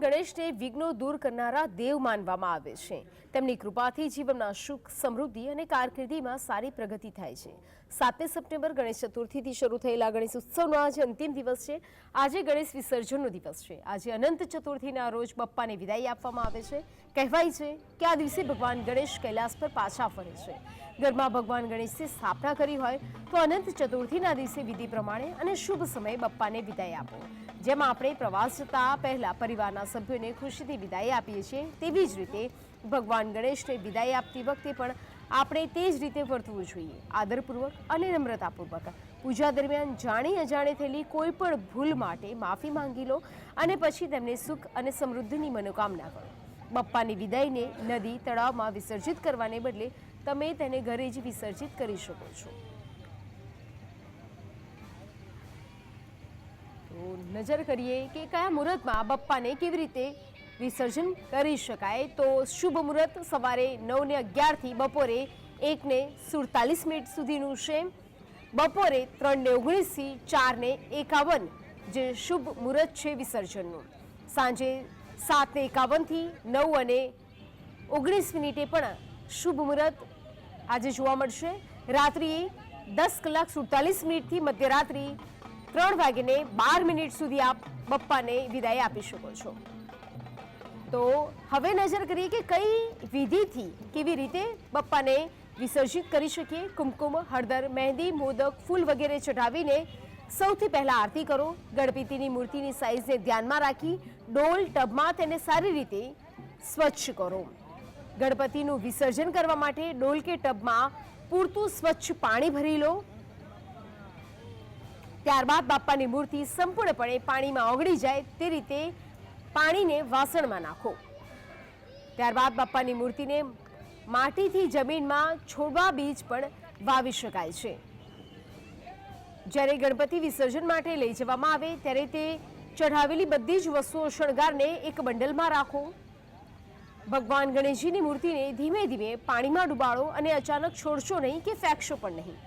ગણેશને વિઘ્નો દૂર કરનારા દેવ માનવામાં આવે છે। તેમની કૃપાથી જીવનમાં સુખ, સમૃદ્ધિ અને કારકિર્દીમાં સારી પ્રગતિ થાય છે। 7 સપ્ટેમ્બર ગણેશ ચતુર્થીથી શરૂ થયેલા ગણેશ ઉત્સવનો આજે અંતિમ દિવસ છે। આજે ગણેશ વિસર્જનનો દિવસ છે। આજે અનંત ચતુર્થીના રોજ બપ્પાને વિદાય આપવામાં આવે છે। કહેવાય છે કે આ દિવસે ભગવાન ગણેશ કૈલાસ પર પાછા ફરે છે। ઘરમાં ભગવાન ગણેશની સ્થાપના કરી હોય તો અનંત ચતુર્થીના દિવસે વિધિ પ્રમાણે અને શુભ સમયે બપ્પાને વિદાય આપો। જેમાં આપણે પ્રવાસ જતા પહેલા પરિવારના સભ્યોને ખુશીથી વિદાય આપીએ છીએ, તેવી જ રીતે ભગવાન ગણેશને વિદાય આપતી વખતે પણ આપણે તે જ રીતે વર્તવું જોઈએ। આદરપૂર્વક અને નમ્રતાપૂર્વક પૂજા દરમિયાન જાણી અજાણે થયેલી કોઈ પણ ભૂલ માટે માફી માંગી લો અને પછી તેમને સુખ અને સમૃદ્ધિની મનોકામના કરો। બપ્પાની વિદાયને નદી, તળાવમાં વિસર્જિત કરવાને બદલે તમે તેને ઘરે જ વિસર્જિત કરી શકો છો। તો નજર કરીએ કે કયા મુહૂર્તમાં બપ્પાને કેવી રીતે વિસર્જન કરી શકાય। તો શુભ મુહૂર્ત સવારે 9:11 થી બપોરે 1:47 સુધીનું છે। બપોરે 3:19 થી 4:51 જે શુભ મુહૂર્ત છે વિસર્જનનું। સાંજે 7:51 થી 9:19 પણ શુભ મુહૂર્ત આજે જોવા મળશે। રાત્રિએ 10:47 થી મધ્યરાત્રિ 3:12 સુધી આપ બપ્પાને વિદાય આપી શકો છો। તો હવે નજર કરીએ કે કઈ વિધિથી કેવી રીતે બપ્પાને વિસર્જિત કરી શકીએ। કુમકુમ, હળદર, મહેંદી, મોદક, ફૂલ વગેરે ચઢાવીને સૌથી પહેલા આરતી કરો। ગણપતિની મૂર્તિની સાઈઝને ધ્યાનમાં રાખી ડોલ, ટબમાં તેને સારી રીતે સ્વચ્છ કરો। ગણપતિનું વિસર્જન કરવા માટે ડોલ કે ટબમાં પૂરતું સ્વચ્છ પાણી ભરી લો। ત્યારબાદ બાપ્પાની મૂર્તિ સંપૂર્ણપણે પાણીમાં ઓગળી જાય તે રીતે પાણીને વાસણમાં નાખો। ત્યારબાદ બાપ્પાની મૂર્તિને માટીથી જમીનમાં છોડવા બીજ પણ વાવી શકાય છે। જ્યારે ગણપતિ વિસર્જન માટે લઈ જવામાં આવે ત્યારે તે ચઢાવેલી બધી જ વસ્તુઓ, શણગારને એક બંડલમાં રાખો। ભગવાન ગણેશજીની મૂર્તિને ધીમે ધીમે પાણીમાં ડુબાડો અને અચાનક છોડશો નહીં કે ફેંકશો પણ નહીં।